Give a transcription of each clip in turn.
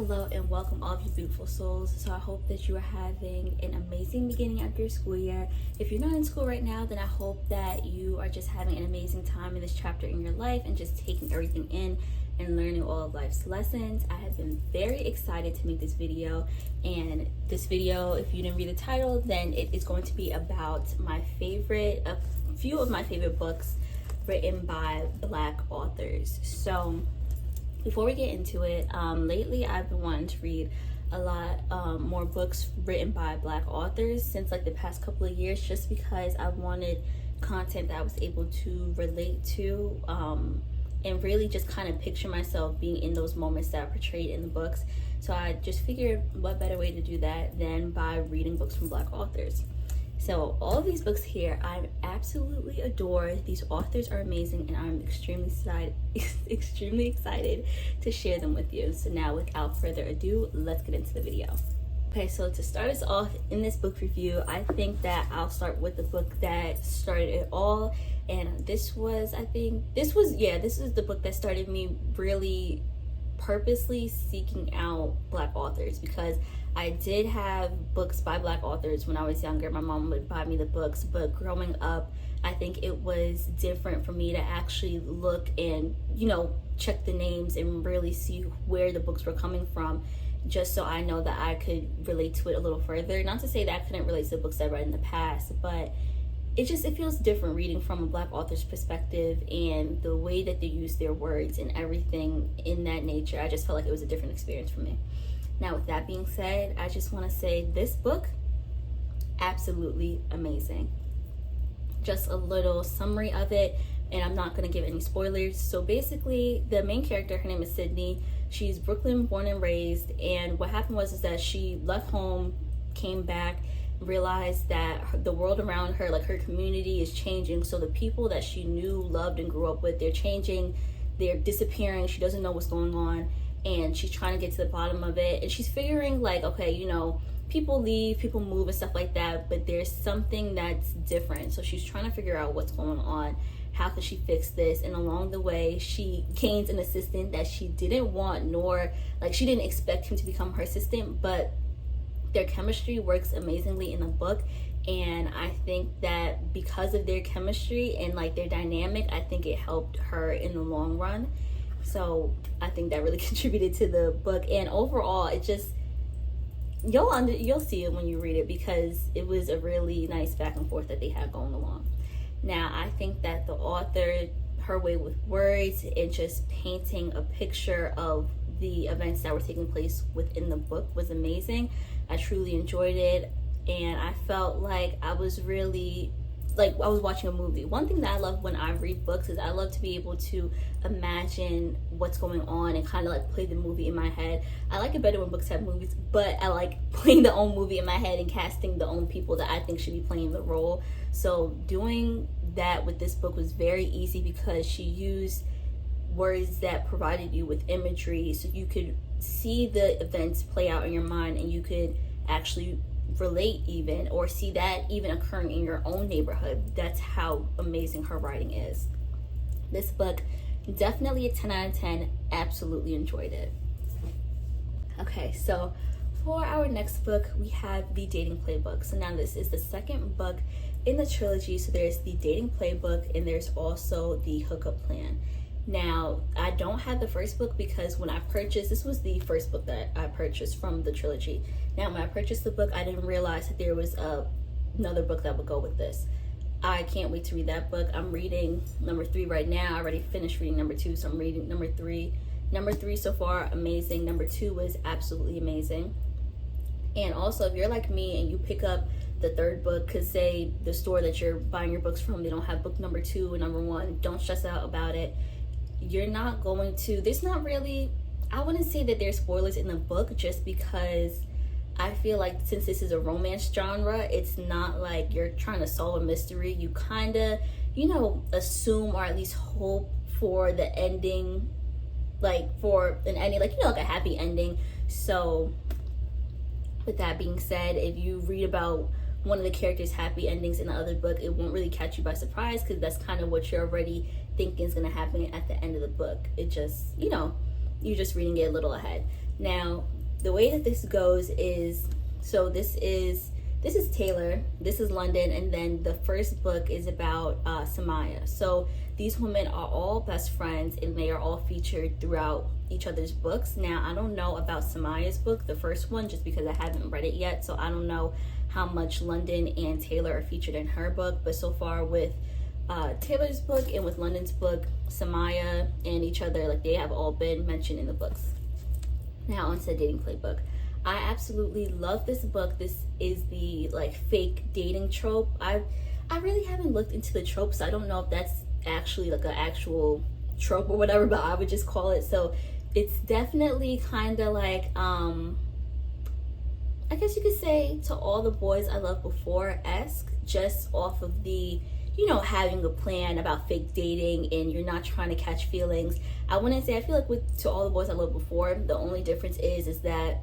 Hello and welcome all of you beautiful souls. So I hope that you are having an amazing beginning of your school year. If you're not in school right now, then I hope that you are just having an amazing time in this chapter in your life and just taking everything in and learning all of life's lessons. I have been very excited to make this video, and this video, if you didn't read the title, then it is going to be about a few of my favorite books written by Black authors. So before we get into it, lately I've been wanting to read a lot more books written by Black authors since like the past couple of years, just because I wanted content that I was able to relate to and really just kind of picture myself being in those moments that are portrayed in the books. So I just figured what better way to do that than by reading books from Black authors. So all of these books here, I absolutely adore. These authors are amazing, and I'm extremely excited to share them with you. So now, without further ado, let's get into the video. Okay, so to start us off in this book review, I think that I'll start with the book that started it all. And this is the book that started me really purposely seeking out Black authors, because I did have books by Black authors when I was younger. My mom would buy me the books, but growing up, I think it was different for me to actually look and, check the names and really see where the books were coming from, just so I know that I could relate to it a little further. Not to say that I couldn't relate to the books I read in the past, but it feels different reading from a Black author's perspective, and the way that they use their words and everything in that nature. I just felt like it was a different experience for me. Now, with that being said, I just want to say this book, absolutely amazing. Just a little summary of it, and I'm not going to give any spoilers. So basically, the main character, her name is Sydney. She's Brooklyn born and raised, and what happened was that she left home, came back, realized that the world around her, like her community, is changing. So the people that she knew, loved, and grew up with, they're changing, they're disappearing. She doesn't know what's going on, and she's trying to get to the bottom of it. And she's figuring like, okay, people leave, people move and stuff like that, but there's something that's different. So she's trying to figure out what's going on. How could she fix this? And along the way, she gains an assistant that she didn't want, nor she didn't expect him to become her assistant, but their chemistry works amazingly in the book. And I think that because of their chemistry and their dynamic, I think it helped her in the long run. So I think that really contributed to the book. And overall, it just, you'll see it when you read it, because it was a really nice back and forth that they had going along. Now, I think that the author, her way with words and just painting a picture of the events that were taking place within the book was amazing. I truly enjoyed it, and I felt like I was really I was watching a movie. One thing that I love when I read books is I love to be able to imagine what's going on and kind of play the movie in my head. I like it better when books have movies, but I like playing the own movie in my head and casting the own people that I think should be playing the role. So doing that with this book was very easy, because she used words that provided you with imagery, so you could see the events play out in your mind, and you could actually relate even, or see that even occurring in your own neighborhood. That's how amazing her writing is. This book, definitely a 10 out of 10. Absolutely enjoyed it. Okay, so for our next book, we have the Dating Playbook. So now this is the second book in the trilogy. So there's the Dating Playbook, and there's also the Hookup Plan. Now, I don't have the first book, because when I purchased, this was the first book that I purchased from the trilogy. Now, when I purchased the book, I didn't realize that there was another book that would go with this. I can't wait to read that book. I'm reading number 3 right now. I already finished reading number 2, so I'm reading number 3. Number 3 so far, amazing. Number 2 was absolutely amazing. And also, if you're like me and you pick up the third book, because say the store that you're buying your books from, they don't have book number 2 and number 1, don't stress out about it. You're not going to, there's not really, I wouldn't say that there's spoilers in the book, just because I feel like since this is a romance genre, it's not like you're trying to solve a mystery. You kind of, assume, or at least hope for the ending, for an ending, a happy ending. So with that being said, if you read about one of the characters' happy endings in the other book, it won't really catch you by surprise, because that's kind of what you're already thinking is going to happen at the end of the book. It just, you're just reading it a little ahead. Now, the way that this goes is, so this is Taylor, this is London, and then the first book is about Samaya. So these women are all best friends, and they are all featured throughout each other's books. Now, I don't know about Samaya's book, the first one, just because I haven't read it yet, so I don't know how much London and Taylor are featured in her book. But so far with Taylor's book and with London's book, Samaya and each other, like, they have all been mentioned in the books. Now onto the Dating Playbook. I absolutely love this book. This is the like fake dating trope. I really haven't looked into the tropes. I don't know if that's actually like an actual trope or whatever, but I would just call it. So it's definitely kind of like I guess you could say To All the Boys I Loved Before-esque, just off of the, you know, having a plan about fake dating and you're not trying to catch feelings. I wouldn't say, I feel like with To All the Boys I Loved Before, the only difference is that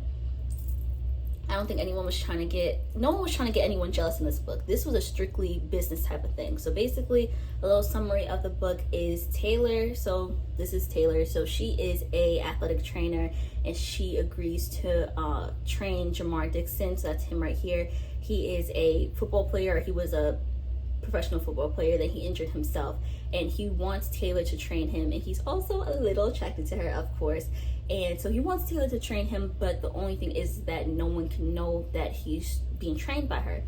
I don't think no one was trying to get anyone jealous in this book. This was a strictly business type of thing. So basically, a little summary of the book is Taylor. So this is Taylor. So she is a athletic trainer, and she agrees to train Jamar Dixon. So that's him right here. He is a football player. He was a professional football player. Then he injured himself, and he wants Taylor to train him. And he's also a little attracted to her, of course. And so he wants Taylor to train him, but the only thing is that no one can know that he's being trained by her.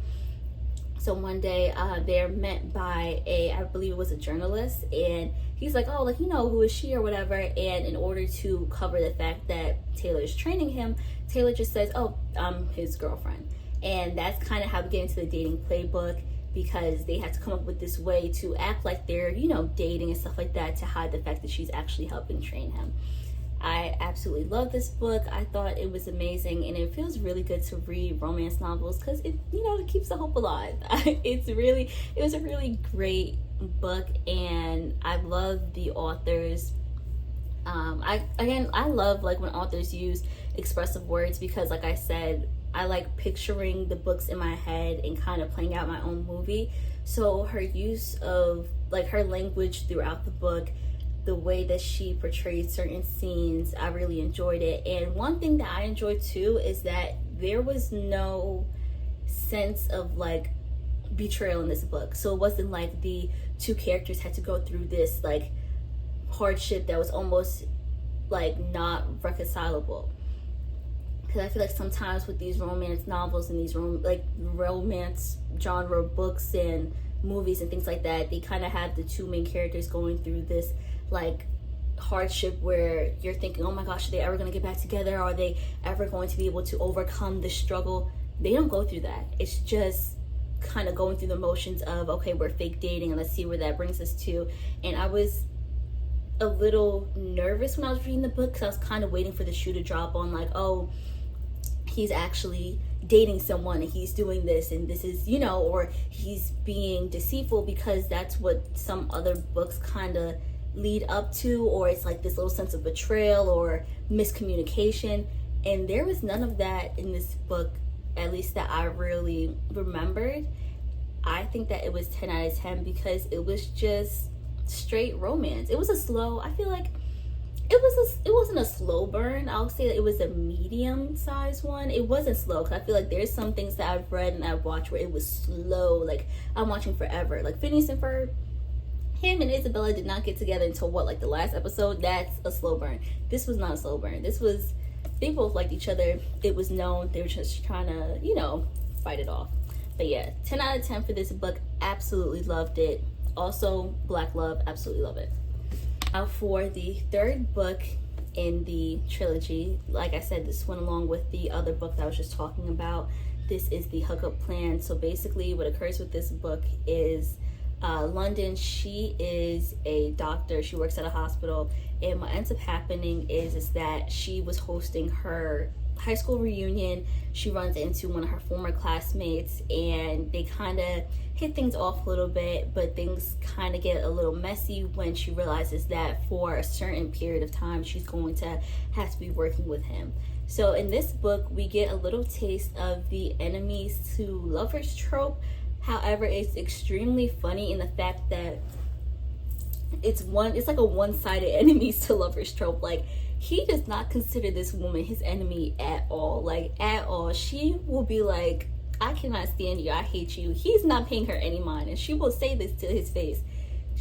So one day they're met by I believe it was a journalist, and he's like, oh, like, you know, who is she or whatever. And in order to cover the fact that Taylor is training him, Taylor just says, oh, I'm his girlfriend. And that's kind of how we get into the Dating Playbook, because they had to come up with this way to act like they're, you know, dating and stuff like that, to hide the fact that she's actually helping train him. I absolutely love this book. I thought it was amazing, and it feels really good to read romance novels because it, you know, it keeps the hope alive. It was a really great book, and I love the authors. I love like when authors use expressive words, because like I said, I like picturing the books in my head and kind of playing out my own movie. So her use of like her language throughout the book, the way that she portrayed certain scenes, I really enjoyed it. And one thing that I enjoyed too is that there was no sense of like betrayal in this book. So it wasn't like the two characters had to go through this like hardship that was almost like not reconcilable. Because I feel like sometimes with these romance novels and these romance genre books and movies and things like that, they kind of have the two main characters going through this like hardship where you're thinking, oh my gosh, are they ever going to get back together? Are they ever going to be able to overcome the struggle? They don't go through that. It's just kind of going through the motions of, okay, we're fake dating and let's see where that brings us to. And I was a little nervous when I was reading the book, because I was kind of waiting for the shoe to drop on like, oh, he's actually dating someone and he's doing this and this is, you know, or he's being deceitful, because that's what some other books kind of lead up to, or it's like this little sense of betrayal or miscommunication. And there was none of that in this book, at least that I really remembered. I think that it was 10 out of 10 because it was just straight romance. It was a slow, I feel like it wasn't a slow burn. I'll say that it was a medium sized one. It wasn't slow, because I feel like there's some things that I've read and I've watched where it was slow, like I'm watching forever, like Phineas and Ferb. Him and Isabella did not get together until like the last episode. That's a slow burn. This was not a slow burn. This was, they both liked each other. It was known. They were just trying to, you know, fight it off. But yeah, 10 out of 10 for this book. Absolutely loved it. Also, Black Love, absolutely love it. Now for the third book in the trilogy, like I said, this went along with the other book that I was just talking about. This is the Hookup Plan. So basically what occurs with this book is London, she is a doctor. She works at a hospital, and what ends up happening is that she was hosting her high school reunion. She runs into one of her former classmates, and they kind of hit things off a little bit, but things kind of get a little messy when she realizes that for a certain period of time she's going to have to be working with him. So in this book we get a little taste of the enemies to lovers trope. However, it's extremely funny in the fact that it's like a one-sided enemies to lovers trope. Like, he does not consider this woman his enemy at all. Like, at all. She will be like, I cannot stand you, I hate you. He's not paying her any mind, and she will say this to his face.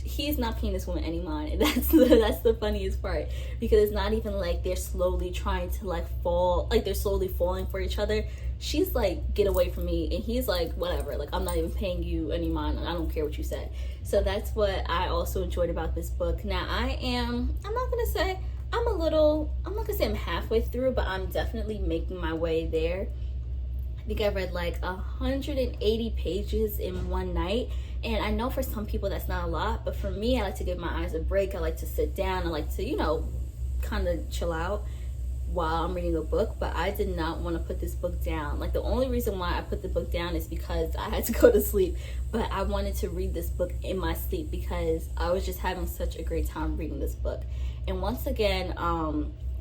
He's not paying this woman any mind, and that's the funniest part, because it's not even like they're slowly trying to like fall, like they're slowly falling for each other. She's like, get away from me, and he's like, whatever, like I'm not even paying you any mind, I don't care what you said. So that's what I also enjoyed about this book. Now I'm not gonna say I'm halfway through, but I'm definitely making my way there. I think I read like 180 pages in one night. And I know for some people that's not a lot, but for me, I like to give my eyes a break. I like to sit down. I like to, kind of chill out while I'm reading a book. But I did not want to put this book down. Like, the only reason why I put the book down is because I had to go to sleep. But I wanted to read this book in my sleep because I was just having such a great time reading this book. And once again,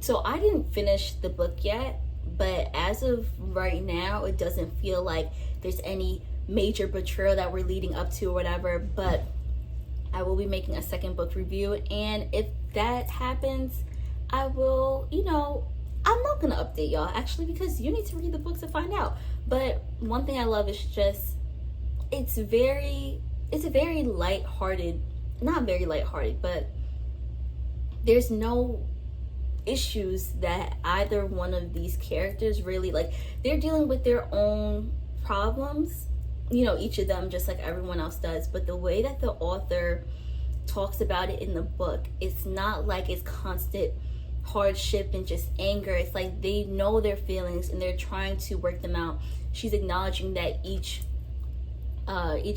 so I didn't finish the book yet. But as of right now, it doesn't feel like there's any major betrayal that we're leading up to or whatever. But I will be making a second book review, and if that happens, I will, I'm not gonna update y'all actually, because you need to read the book to find out. But one thing I love is just it's a very light-hearted, not very light-hearted, but there's no issues that either one of these characters really, like, they're dealing with their own problems, each of them, just like everyone else does. But the way that the author talks about it in the book, it's not like it's constant hardship and just anger. It's like they know their feelings and they're trying to work them out. She's acknowledging that each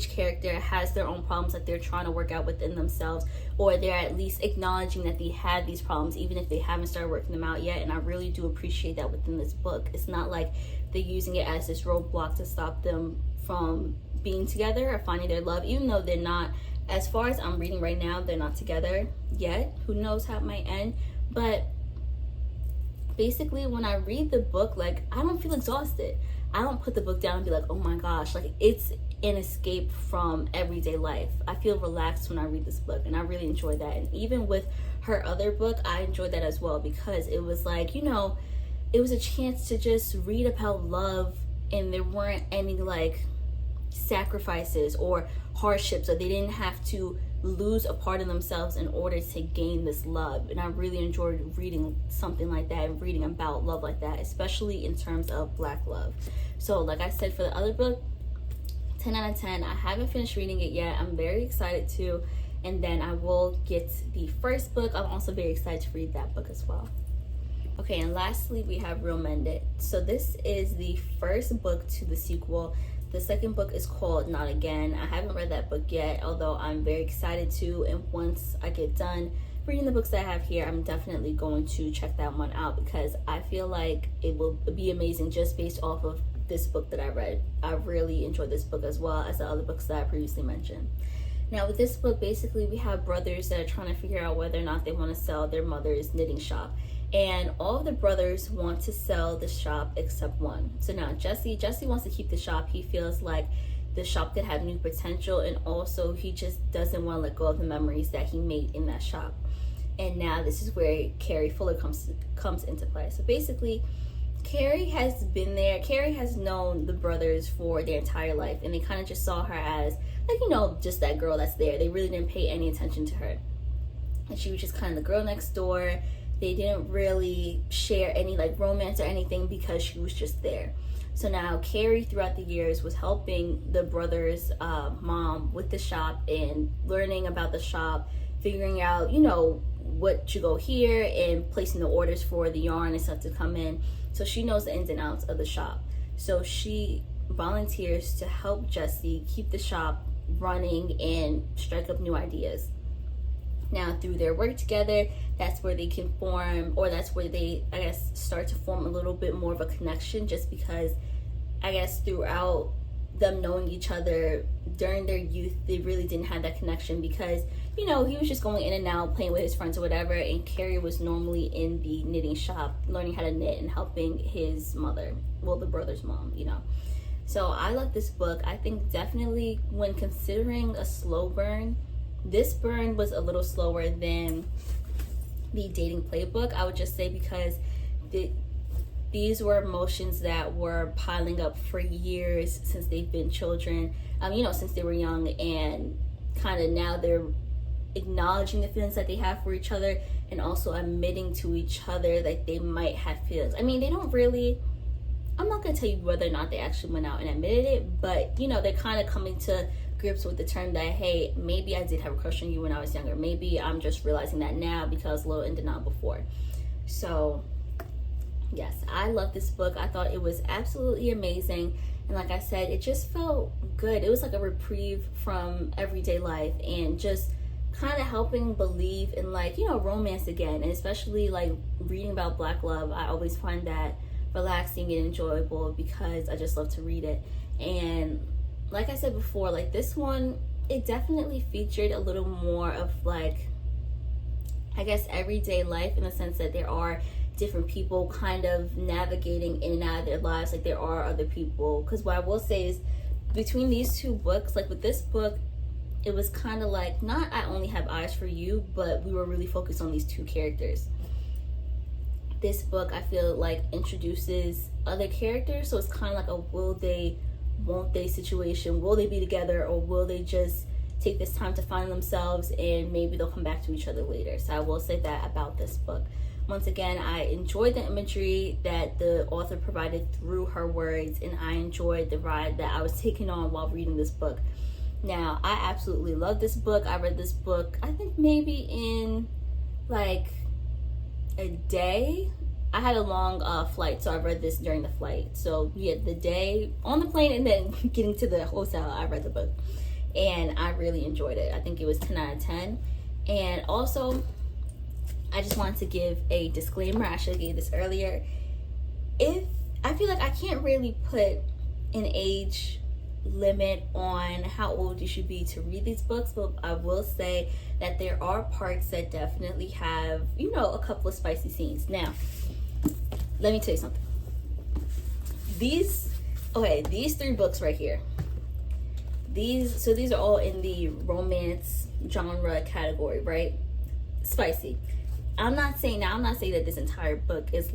character has their own problems that they're trying to work out within themselves, or they're at least acknowledging that they have these problems even if they haven't started working them out yet. And I really do appreciate that within this book. It's not like they're using it as this roadblock to stop them from being together or finding their love, even though they're not, as far as I'm reading right now, they're not together yet. Who knows how it might end. But basically, when I read the book, like, I don't feel exhausted. I don't put the book down and be like, oh my gosh, like, it's an escape from everyday life. I feel relaxed when I read this book, and I really enjoy that. And even with her other book, I enjoyed that as well, because it was like, it was a chance to just read about love, and there weren't any like sacrifices or hardships, or they didn't have to lose a part of themselves in order to gain this love. And I really enjoyed reading something like that and reading about love like that, especially in terms of Black love. So like I said, for the other book, 10 out of 10. I haven't finished reading it yet. I'm very excited to, and then I will get the first book. I'm also very excited to read that book as well. Okay, and lastly, we have Real Mended. So this is the first book to the sequel. The second book is called Not Again. I haven't read that book yet, although I'm very excited to. And once I get done reading the books that I have here, I'm definitely going to check that one out, because I feel like it will be amazing just based off of this book that I read. I really enjoyed this book as well as the other books that I previously mentioned. Now with this book, basically we have brothers that are trying to figure out whether or not they want to sell their mother's knitting shop. And all of the brothers want to sell the shop except one. So now Jesse wants to keep the shop. He feels like the shop could have new potential, and also he just doesn't want to let go of the memories that he made in that shop. And now this is where Carrie Fuller comes into play. So basically, Carrie has been there. Carrie has known the brothers for their entire life, and they kind of just saw her as, like, just that girl that's there. They really didn't pay any attention to her. And she was just kind of the girl next door. They didn't really share any, like, romance or anything, because she was just there. So now Carrie, throughout the years, was helping the brothers' mom with the shop and learning about the shop, figuring out, what to go here, and placing the orders for the yarn and stuff to come in. So she knows the ins and outs of the shop. So she volunteers to help Jesse keep the shop running and strike up new ideas. Now through their work together, that's where they can form, or that's where they, I guess, start to form a little bit more of a connection, just because, I guess, throughout them knowing each other during their youth, they really didn't have that connection, because, he was just going in and out, playing with his friends or whatever, and Carrie was normally in the knitting shop, learning how to knit and helping his mother, well, the brother's mom, So I love this book. I think definitely when considering a slow burn, this burn was a little slower than the Dating Playbook, I would just say, because these were emotions that were piling up for years since they've been children, since they were young, and kind of now they're acknowledging the feelings that they have for each other, and also admitting to each other that they might have feelings. I mean, they don't really, I'm not going to tell you whether or not they actually went out and admitted it, but they're kind of coming to grips with the term that, hey, maybe I did have a crush on you when I was younger. Maybe I'm just realizing that now because I was a little in denial before. So yes, I love this book. I thought it was absolutely amazing. And like I said, it just felt good. It was like a reprieve from everyday life, and just kind of helping believe in romance again. And especially reading about Black love, I always find that relaxing and enjoyable because I just love to read it. And like I said before, this one, it definitely featured a little more of everyday life, in the sense that there are different people kind of navigating in and out of their lives. There are other people, because what I will say is, between these two books, with this book, it was kind of not I only have eyes for you, but we were really focused on these two characters. This book, I feel introduces other characters, so it's kind of a will they, won't they situation. Will they be together, or will they just take this time to find themselves, and maybe they'll come back to each other later? So I will say that about this book. Once again, I enjoyed the imagery that the author provided through her words, and I enjoyed the ride that I was taking on while reading this book. Now, I absolutely love this book. I read this book, I think maybe in a day. I had a long flight, so I read this during the flight. So yeah, the day on the plane and then getting to the hotel, I read the book, and I really enjoyed it. I think it was 10 out of 10. And also, I just wanted to give a disclaimer. I should have gave this earlier. I feel I can't really put an age limit on how old you should be to read these books, but I will say that there are parts that definitely have a couple of spicy scenes. Now, let me tell you something. These three books right here, these are all in the romance genre category, right? Spicy. I'm not saying that this entire book is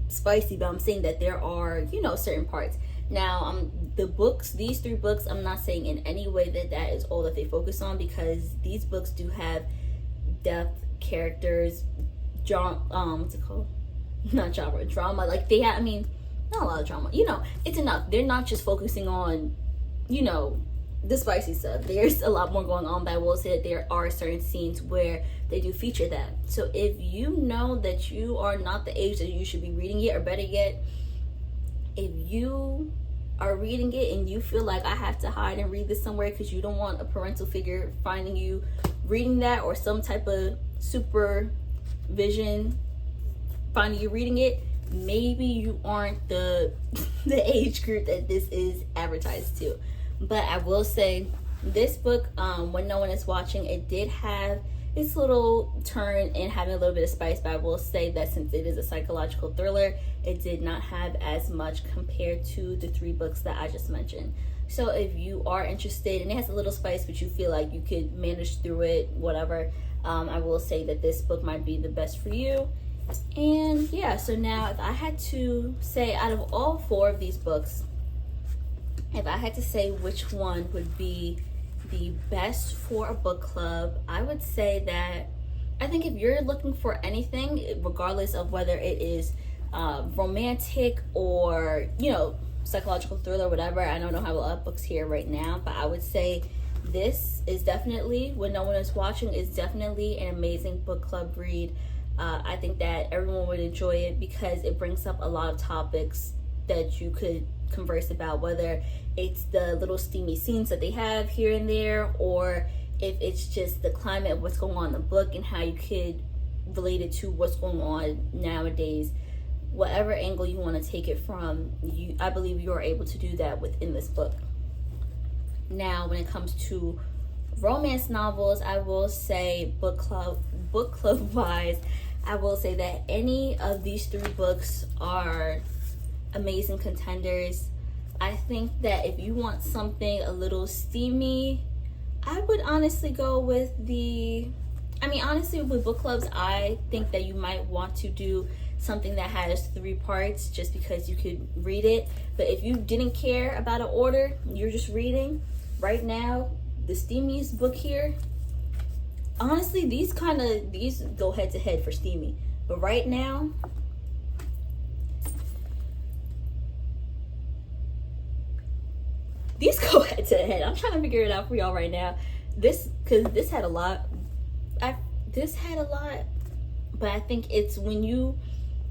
spicy, but I'm saying that there are certain parts. Now, these three books, I'm not saying in any way that is all that they focus on, because these books do have depth, characters, what's it called? Not genre, drama. They have, not a lot of drama. It's enough. They're not just focusing on, the spicy stuff. There's a lot more going on, but I will say that there are certain scenes where they do feature that. So if you know that you are not the age that you should be reading it, or better yet, if you are reading it and you feel I have to hide and read this somewhere because you don't want a parental figure finding you reading that, or some type of supervision finding you reading it, maybe you aren't the age group that this is advertised to. But I will say, this book, when no one is watching, it did have its little turn in having a little bit of spice, but I will say that since it is a psychological thriller, it did not have as much compared to the three books that I just mentioned. So if you are interested, and it has a little spice, but you feel you could manage through it, whatever, I will say that this book might be the best for you. And yeah, so now if I had to say, out of all four of these books, if I had to say which one would be the best for a book club, I would say that I think if you're looking for anything, regardless of whether it is romantic or psychological thriller, whatever, I don't know how a lot of books here right now, but I would say this is definitely, when no one is watching, is definitely an amazing book club read. I think that everyone would enjoy it because it brings up a lot of topics that you could converse about, whether it's the little steamy scenes that they have here and there, or if it's just the climate of what's going on in the book and how you could relate it to what's going on nowadays. Whatever angle you want to take it from, I believe you are able to do that within this book. Now, when it comes to romance novels, I will say book club wise, I will say that any of these three books are amazing contenders. I think that if you want something a little steamy, I would honestly go with the I mean, honestly, with book clubs, I think that you might want to do something that has 3 parts just because you could read it. But if you didn't care about an order, you're just reading right now, the steamiest book here, honestly, these go head to head for steamy. But right now, these go head to head. I'm trying to figure it out for y'all right now. Because this had a lot. But I think it's when you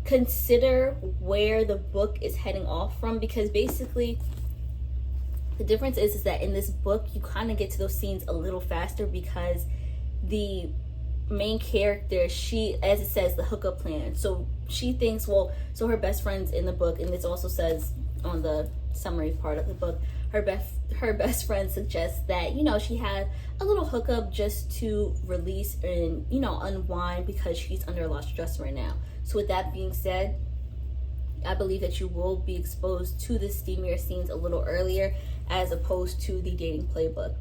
consider where the book is heading off from, because basically the difference is that in this book you kind of get to those scenes a little faster, because the main character, she, as it says, the hookup plan, so she thinks, well, so her best friend's in the book, and this also says on the summary part of the book, her best friend suggests that, you know, she had a little hookup just to release and, you know, unwind because she's under a lot of stress right now. So with that being said, I believe that you will be exposed to the steamier scenes a little earlier as opposed to the Dating Playbook.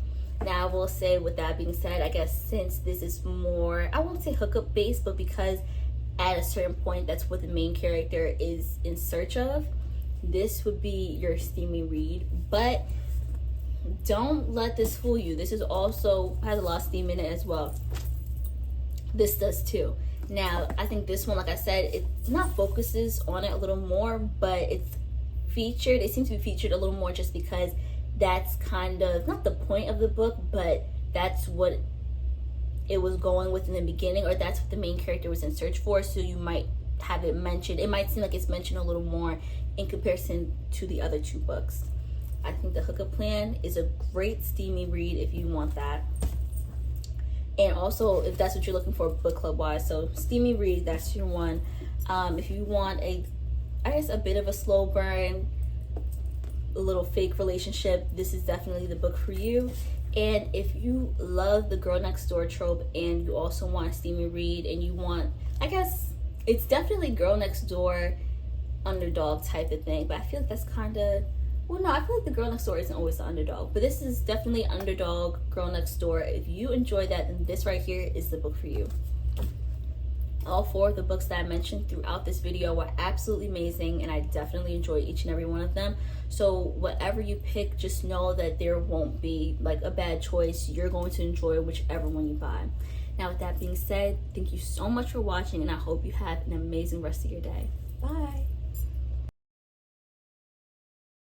Now, I will say, with that being said, I guess since this is more, I won't say hookup based, but because at a certain point that's what the main character is in search of, this would be your steamy read. But don't let this fool you. This is also has a lot of steam in it as well. This does too. Now, I think this one, like I said, it not focuses on it a little more, but it's featured. It seems to be featured a little more just because that's kind of not the point of the book, but that's what it was going with in the beginning, or that's what the main character was in search for. So you might have it mentioned. It might seem like it's mentioned a little more in comparison to the other 2 books. I think the Hookup Plan is a great steamy read if you want that. And also, if that's what you're looking for book club wise, so steamy read, that's your one. If you want I guess a bit of a slow burn, a little fake relationship, this is definitely the book for you. And if you love the girl next door trope and you also want a steamy read and you want, I guess it's definitely girl next door underdog type of thing, but I feel like that's kind of, well, no, I feel like the girl next door isn't always the underdog, but this is definitely underdog girl next door. If you enjoy that, then this right here is the book for you. All 4 of the books that I mentioned throughout this video were absolutely amazing, and I definitely enjoy each and every one of them. So whatever you pick, just know that there won't be like a bad choice. You're going to enjoy whichever one you buy. Now, with that being said, thank you so much for watching, and I hope you have an amazing rest of your day. Bye.